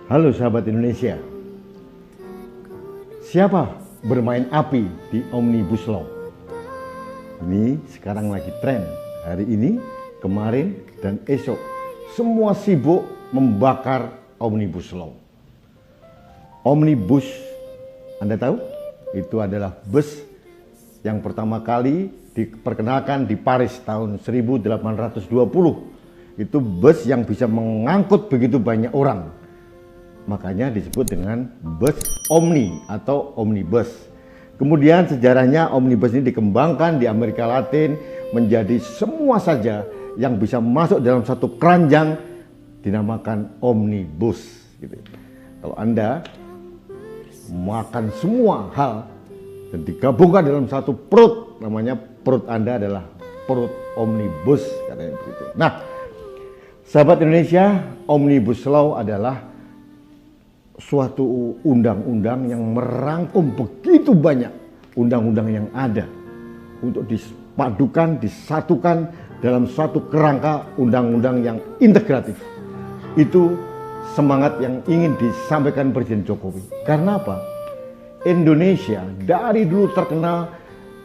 Halo sahabat Indonesia, siapa bermain api di Omnibus Law? Ini sekarang lagi tren, hari ini, kemarin, dan esok. Semua sibuk membakar Omnibus Law. Omnibus, Anda tahu? Itu adalah bus yang pertama kali diperkenalkan di Paris tahun 1820. Itu bus yang bisa mengangkut begitu banyak orang. Makanya disebut dengan bus omni atau omnibus. Kemudian sejarahnya omnibus ini dikembangkan di Amerika Latin menjadi semua saja yang bisa masuk dalam satu keranjang dinamakan omnibus. Gitu. Kalau Anda makan semua hal dan digabungkan dalam satu perut, namanya perut Anda adalah perut omnibus, katanya begitu. Nah, sahabat Indonesia, Omnibus Law adalah suatu undang-undang yang merangkum begitu banyak undang-undang yang ada untuk dipadukan, disatukan dalam suatu kerangka undang-undang yang integratif. Itu semangat yang ingin disampaikan Presiden Jokowi. Karena apa? Indonesia dari dulu terkenal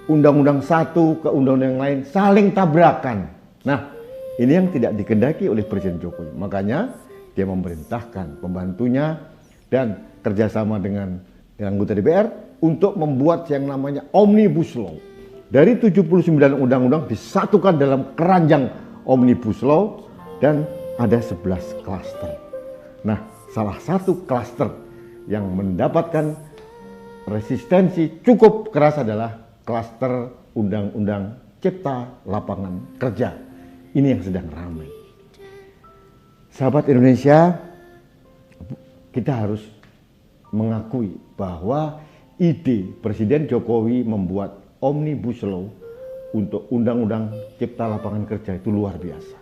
undang-undang satu ke undang-undang yang lain saling tabrakan. Nah, ini yang tidak dikehendaki oleh Presiden Jokowi. Makanya dia memerintahkan pembantunya dan kerjasama dengan anggota DPR untuk membuat yang namanya Omnibus Law. Dari 79 undang-undang disatukan dalam keranjang Omnibus Law dan ada 11 klaster. Nah, salah satu klaster yang mendapatkan resistensi cukup keras adalah klaster Undang-Undang Cipta Lapangan Kerja. Ini yang sedang ramai. Sahabat Indonesia, kita harus mengakui bahwa ide Presiden Jokowi membuat Omnibus Law untuk Undang-Undang Cipta Lapangan Kerja itu luar biasa.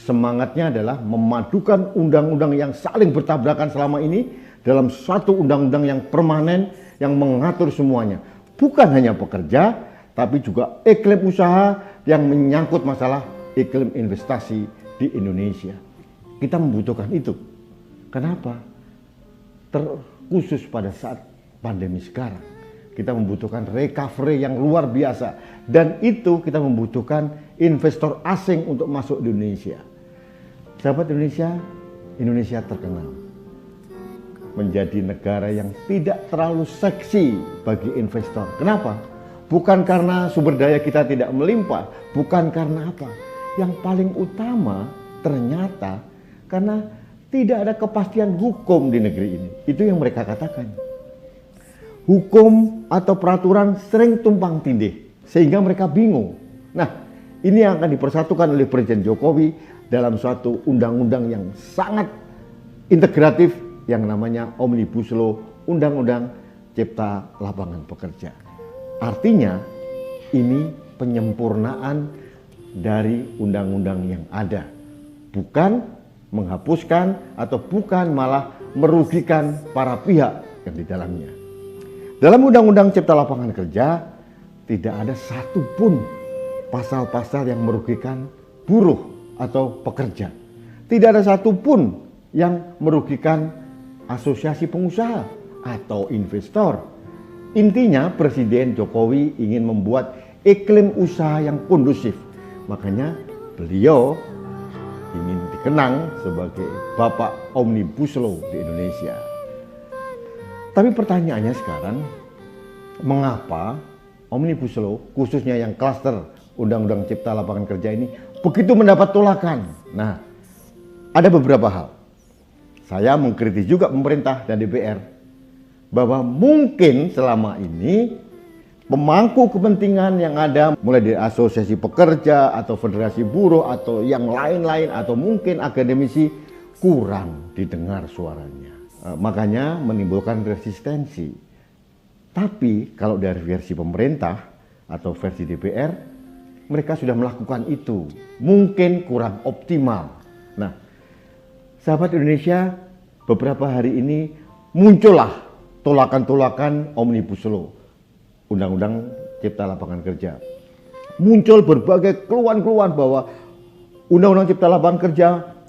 Semangatnya adalah memadukan undang-undang yang saling bertabrakan selama ini dalam satu undang-undang yang permanen yang mengatur semuanya. Bukan hanya pekerja, tapi juga iklim usaha yang menyangkut masalah iklim investasi di Indonesia. Kita membutuhkan itu. Kenapa? Terkhusus pada saat pandemi sekarang. Kita membutuhkan recovery yang luar biasa. Dan itu kita membutuhkan investor asing untuk masuk di Indonesia. Sahabat Indonesia, Indonesia terkenal menjadi negara yang tidak terlalu seksi bagi investor. Kenapa? Bukan karena sumber daya kita tidak melimpah. Bukan karena apa? Yang paling utama ternyata karena tidak ada kepastian hukum di negeri ini. Itu yang mereka katakan. Hukum atau peraturan sering tumpang tindih sehingga mereka bingung. Nah, ini yang akan dipersatukan oleh Presiden Jokowi dalam suatu undang-undang yang sangat integratif yang namanya Omnibus Law, Undang-Undang Cipta Lapangan Pekerja. Artinya ini penyempurnaan dari undang-undang yang ada. Bukan menghapuskan atau bukan malah merugikan para pihak yang di dalamnya. Dalam Undang-Undang Cipta Lapangan Kerja tidak ada satupun pasal-pasal yang merugikan buruh atau pekerja. Tidak ada satupun yang merugikan asosiasi pengusaha atau investor. Intinya Presiden Jokowi ingin membuat iklim usaha yang kondusif. Makanya beliau ingin dikenang sebagai Bapak Omnibus Law di Indonesia. Tapi pertanyaannya sekarang, mengapa Omnibus Law, khususnya yang klaster Undang-Undang Cipta Lapangan Kerja ini, begitu mendapat tolakan? Nah, ada beberapa hal. Saya mengkritik juga pemerintah dan DPR, bahwa mungkin selama ini pemangku kepentingan yang ada, mulai dari asosiasi pekerja atau federasi buruh atau yang lain-lain atau mungkin akademisi, kurang didengar suaranya. Makanya menimbulkan resistensi. Tapi kalau dari versi pemerintah atau versi DPR, mereka sudah melakukan itu. Mungkin kurang optimal. Nah, sahabat Indonesia, beberapa hari ini muncullah tolakan-tolakan Omnibus Law, Undang-Undang Cipta Lapangan Kerja. Muncul berbagai keluhan-keluhan bahwa Undang-Undang Cipta Lapangan Kerja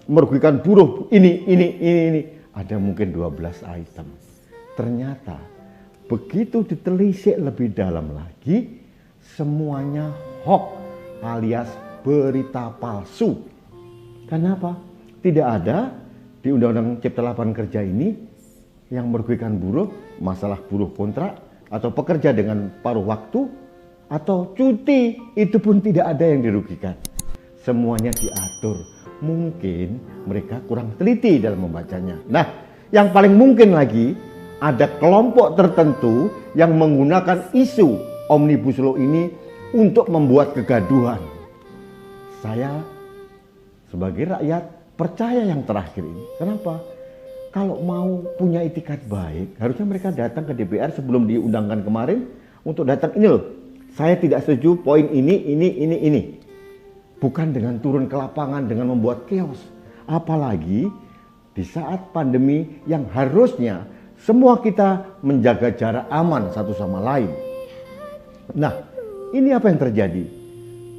merugikan buruh ini. ada mungkin 12 item. Ternyata begitu ditelisik lebih dalam lagi, semuanya hoax alias berita palsu. Kenapa? Tidak ada di Undang-Undang Cipta Lapangan Kerja ini yang merugikan buruh, masalah buruh kontrak, atau pekerja dengan paruh waktu, atau cuti, itu pun tidak ada yang dirugikan. Semuanya diatur. Mungkin mereka kurang teliti dalam membacanya. Nah, yang paling mungkin lagi, ada kelompok tertentu yang menggunakan isu Omnibus Law ini untuk membuat kegaduhan. Saya sebagai rakyat percaya yang terakhir ini. Kenapa? Kalau mau punya itikat baik, harusnya mereka datang ke DPR sebelum diundangkan kemarin untuk datang, ini loh, saya tidak setuju poin ini. Bukan dengan turun ke lapangan dengan membuat chaos. Apalagi di saat pandemi yang harusnya semua kita menjaga jarak aman satu sama lain. Nah, ini apa yang terjadi?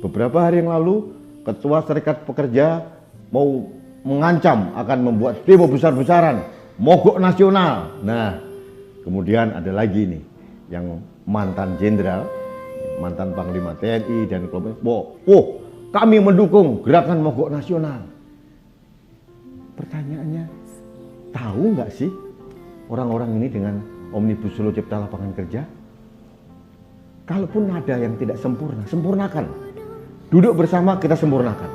Beberapa hari yang lalu, Ketua Serikat Pekerja mau mengancam akan membuat demo besar-besaran, mogok nasional. Nah, kemudian ada lagi nih yang mantan jenderal, mantan Panglima TNI dan kelompok, kami mendukung gerakan mogok nasional. Pertanyaannya, tahu nggak sih orang-orang ini dengan Omnibus Law Cipta Lapangan Kerja? Kalaupun ada yang tidak sempurna, sempurnakan. Duduk bersama kita sempurnakan.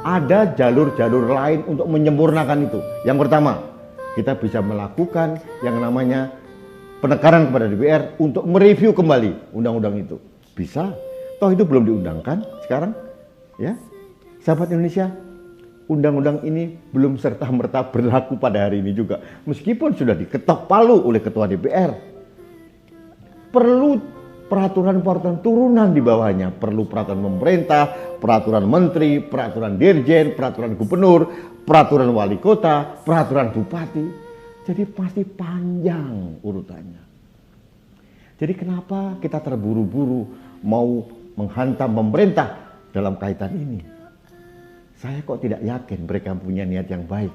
Ada jalur-jalur lain untuk menyempurnakan itu. Yang pertama, kita bisa melakukan yang namanya penekanan kepada DPR untuk mereview kembali undang-undang itu. Bisa. Toh itu belum diundangkan sekarang. Ya, sahabat Indonesia, undang-undang ini belum serta-merta berlaku pada hari ini juga. Meskipun sudah diketok palu oleh Ketua DPR. Perlu peraturan-peraturan turunan di bawahnya. Perlu peraturan pemerintah, peraturan menteri, peraturan dirjen, peraturan gubernur, peraturan wali kota, peraturan bupati. Jadi pasti panjang urutannya. Jadi kenapa kita terburu-buru mau menghantam pemerintah dalam kaitan ini? Saya kok tidak yakin mereka punya niat yang baik.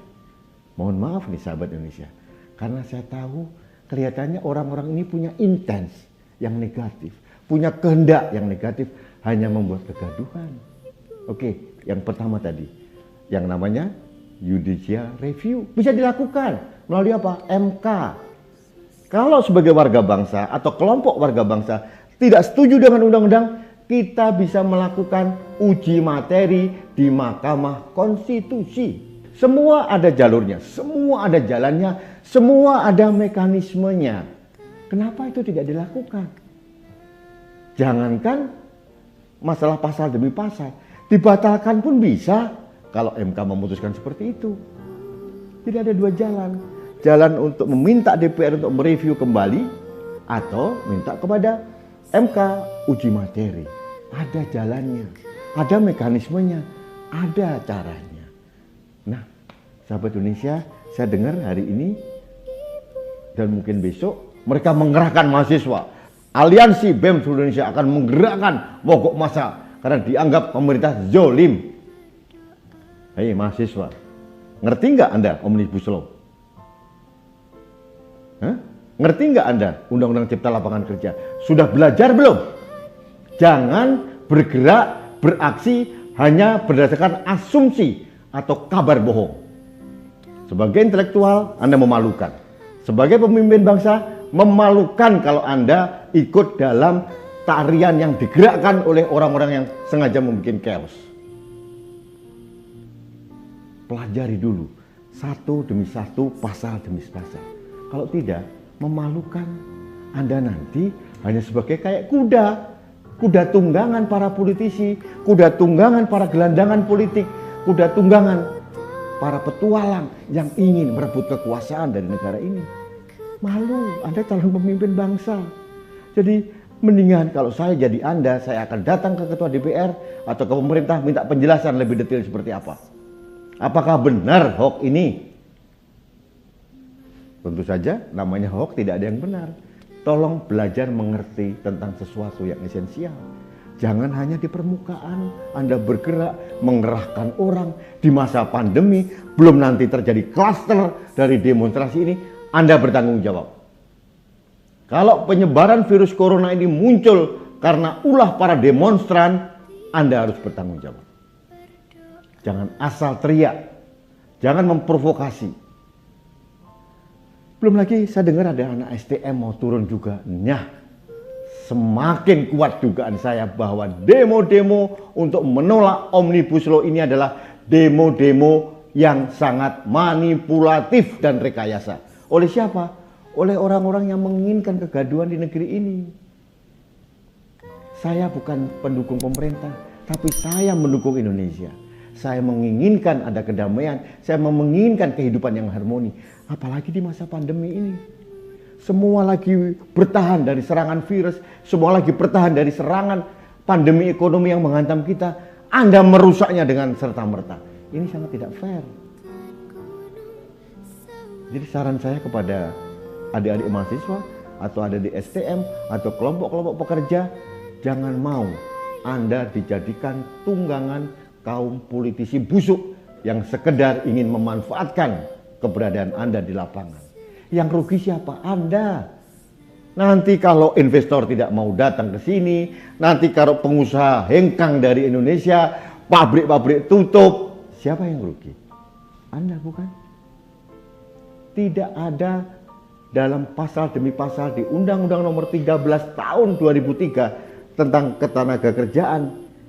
Mohon maaf nih sahabat Indonesia. Karena saya tahu kelihatannya orang-orang ini punya intens yang negatif. Punya kehendak yang negatif, hanya membuat kegaduhan. Oke, yang pertama tadi. Yang namanya judicial review. Bisa dilakukan melalui apa? MK. Kalau sebagai warga bangsa atau kelompok warga bangsa tidak setuju dengan undang-undang, kita bisa melakukan uji materi di Mahkamah Konstitusi. Semua ada jalurnya, semua ada jalannya, semua ada mekanismenya. Kenapa itu tidak dilakukan? Jangankan masalah pasal demi pasal, dibatalkan pun bisa kalau MK memutuskan seperti itu. Jadi ada dua jalan. Jalan untuk meminta DPR untuk mereview kembali atau minta kepada MK uji materi. Ada jalannya, ada mekanismenya, ada caranya. Nah, sahabat Indonesia, saya dengar hari ini dan mungkin besok mereka mengerahkan mahasiswa. Aliansi BEM seluruh Indonesia akan menggerakkan mogok massa karena dianggap pemerintah zolim. Hei mahasiswa, ngerti nggak Anda Omnibus Law? Ngerti nggak Anda Undang-Undang Cipta Lapangan Kerja? Sudah belajar belum? Jangan bergerak, beraksi hanya berdasarkan asumsi atau kabar bohong. Sebagai intelektual, Anda memalukan. Sebagai pemimpin bangsa, memalukan kalau Anda ikut dalam tarian yang digerakkan oleh orang-orang yang sengaja membuat chaos. Pelajari dulu, satu demi satu, pasal demi pasal. Kalau tidak, memalukan. Anda nanti hanya sebagai kayak kuda. Kuda tunggangan para politisi, kuda tunggangan para gelandangan politik, kuda tunggangan para petualang yang ingin merebut kekuasaan dari negara ini. Malu, Anda calon pemimpin bangsa. Jadi mendingan kalau saya jadi Anda, saya akan datang ke Ketua DPR atau ke pemerintah minta penjelasan lebih detail seperti apa. Apakah benar hoax ini? Tentu saja namanya hoax tidak ada yang benar. Tolong belajar mengerti tentang sesuatu yang esensial. Jangan hanya di permukaan, Anda bergerak, mengerahkan orang di masa pandemi, belum nanti terjadi klaster dari demonstrasi ini, Anda bertanggung jawab. Kalau penyebaran virus corona ini muncul karena ulah para demonstran, Anda harus bertanggung jawab. Jangan asal teriak, jangan memprovokasi. Belum lagi saya dengar ada anak STM mau turun juga. Semakin kuat dugaan saya bahwa demo-demo untuk menolak Omnibus Law ini adalah demo-demo yang sangat manipulatif dan rekayasa. Oleh siapa? Oleh orang-orang yang menginginkan kegaduhan di negeri ini. Saya bukan pendukung pemerintah, tapi saya mendukung Indonesia. Saya menginginkan ada kedamaian, saya menginginkan kehidupan yang harmoni. Apalagi di masa pandemi ini. Semua lagi bertahan dari serangan virus, semua lagi bertahan dari serangan pandemi ekonomi yang menghantam kita. Anda merusaknya dengan serta-merta. Ini sangat tidak fair. Jadi saran saya kepada adik-adik mahasiswa atau ada di STM atau kelompok-kelompok pekerja, jangan mau Anda dijadikan tunggangan kaum politisi busuk yang sekedar ingin memanfaatkan keberadaan Anda di lapangan. Yang rugi siapa? Anda. Nanti kalau investor tidak mau datang ke sini, nanti kalau pengusaha hengkang dari Indonesia, pabrik-pabrik tutup, siapa yang rugi? Anda bukan? Tidak ada dalam pasal demi pasal di Undang-Undang Nomor 13 Tahun 2003 tentang ketenagakerjaan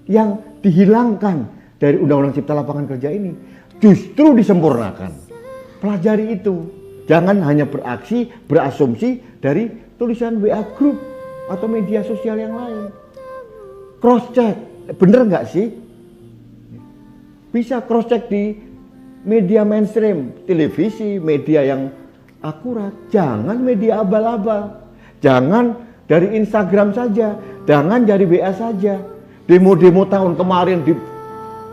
yang dihilangkan dari Undang-Undang Cipta Lapangan Kerja ini. Justru disempurnakan. Pelajari itu. Jangan hanya beraksi, berasumsi dari tulisan WA Group atau media sosial yang lain. Cross check, bener nggak sih? Bisa cross check di media mainstream, televisi, media yang akurat. Jangan media abal-abal. Jangan dari Instagram saja, jangan dari WA saja. Demo-demo tahun kemarin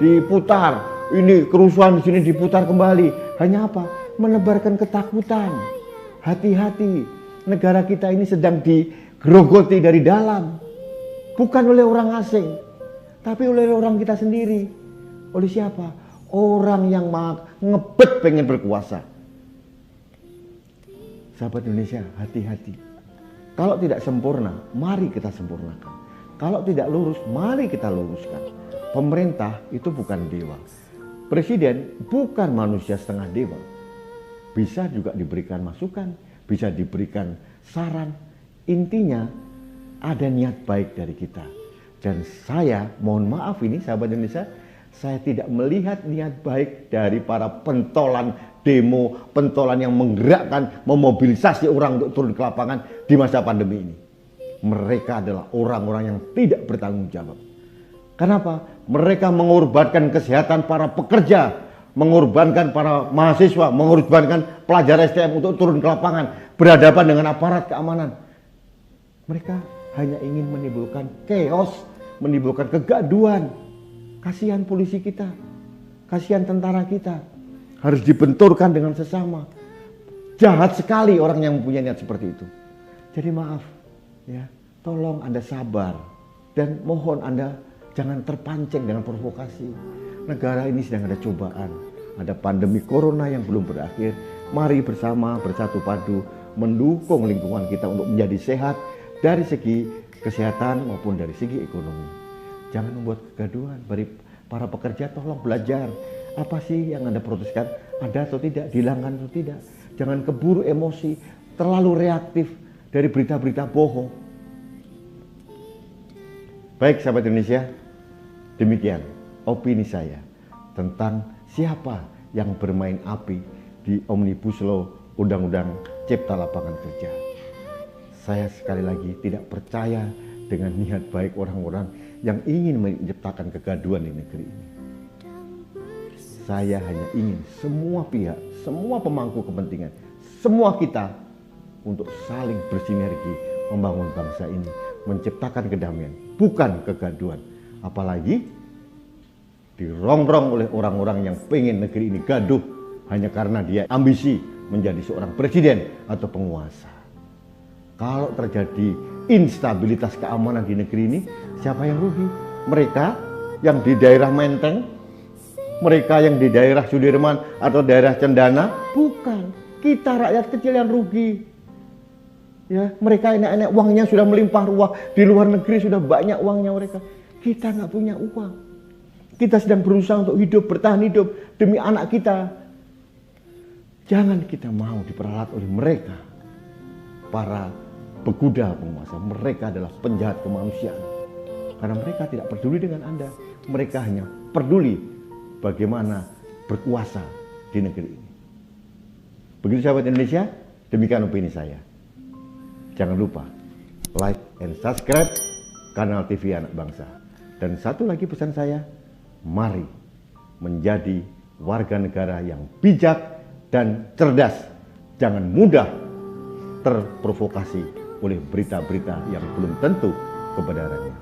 diputar, ini kerusuhan di sini diputar kembali. Hanya apa? Menebarkan ketakutan. Hati-hati, negara kita ini sedang digerogoti dari dalam. Bukan oleh orang asing, tapi oleh orang kita sendiri. Oleh siapa? Orang yang ngebet pengen berkuasa. Sahabat Indonesia, hati-hati. Kalau tidak sempurna, mari kita sempurnakan. Kalau tidak lurus, mari kita luruskan. Pemerintah itu bukan dewa. Presiden bukan manusia setengah dewa. Bisa juga diberikan masukan, bisa diberikan saran. Intinya ada niat baik dari kita. Dan saya mohon maaf ini sahabat Indonesia, saya tidak melihat niat baik dari para pentolan demo, pentolan yang menggerakkan, memobilisasi orang untuk turun ke lapangan di masa pandemi ini. Mereka adalah orang-orang yang tidak bertanggung jawab. Kenapa? Mereka mengorbankan kesehatan para pekerja, mengorbankan para mahasiswa, mengorbankan pelajar STM untuk turun ke lapangan, berhadapan dengan aparat keamanan. Mereka hanya ingin menimbulkan chaos, menimbulkan kegaduhan. Kasihan polisi kita, kasihan tentara kita, harus dibenturkan dengan sesama. Jahat sekali orang yang mempunyai niat seperti itu. Jadi maaf, ya, tolong Anda sabar dan mohon Anda jangan terpancing dengan provokasi. Negara ini sedang ada cobaan, ada pandemi corona yang belum berakhir. Mari bersama bersatu padu mendukung lingkungan kita untuk menjadi sehat dari segi kesehatan maupun dari segi ekonomi. Jangan membuat kegaduhan. Bagi para pekerja tolong belajar. Apa sih yang Anda proteskan? Ada atau tidak? Dihilangkan atau tidak? Jangan keburu emosi, terlalu reaktif dari berita-berita bohong. Baik sahabat Indonesia, demikian opini saya tentang siapa yang bermain api di Omnibus Law Undang-Undang Cipta Lapangan Kerja. Saya sekali lagi tidak percaya dengan niat baik orang-orang yang ingin menciptakan kegaduhan di negeri ini. Saya hanya ingin semua pihak, semua pemangku kepentingan, semua kita untuk saling bersinergi membangun bangsa ini, menciptakan kedamaian, bukan kegaduhan. Apalagi dirongrong oleh orang-orang yang pengen negeri ini gaduh hanya karena dia ambisi menjadi seorang presiden atau penguasa. Kalau terjadi instabilitas keamanan di negeri ini, siapa yang rugi? Mereka yang di daerah Menteng, mereka yang di daerah Sudirman atau daerah Cendana? Bukan, kita rakyat kecil yang rugi. Ya, mereka enak-enak uangnya sudah melimpah ruah, di luar negeri sudah banyak uangnya mereka. Kita nggak punya uang. Kita sedang berusaha untuk hidup, bertahan hidup demi anak kita. Jangan kita mau diperalat oleh mereka, para peguda penguasa. Mereka adalah penjahat kemanusiaan. Karena mereka tidak peduli dengan Anda. Mereka hanya peduli bagaimana berkuasa di negeri ini. Begitu sahabat Indonesia, demikian opini saya. Jangan lupa like and subscribe kanal TV Anak Bangsa. Dan satu lagi pesan saya, mari menjadi warga negara yang bijak dan cerdas. Jangan mudah terprovokasi oleh berita-berita yang belum tentu kebenarannya.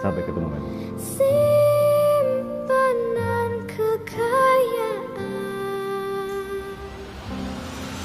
Sampai ketemu lagi.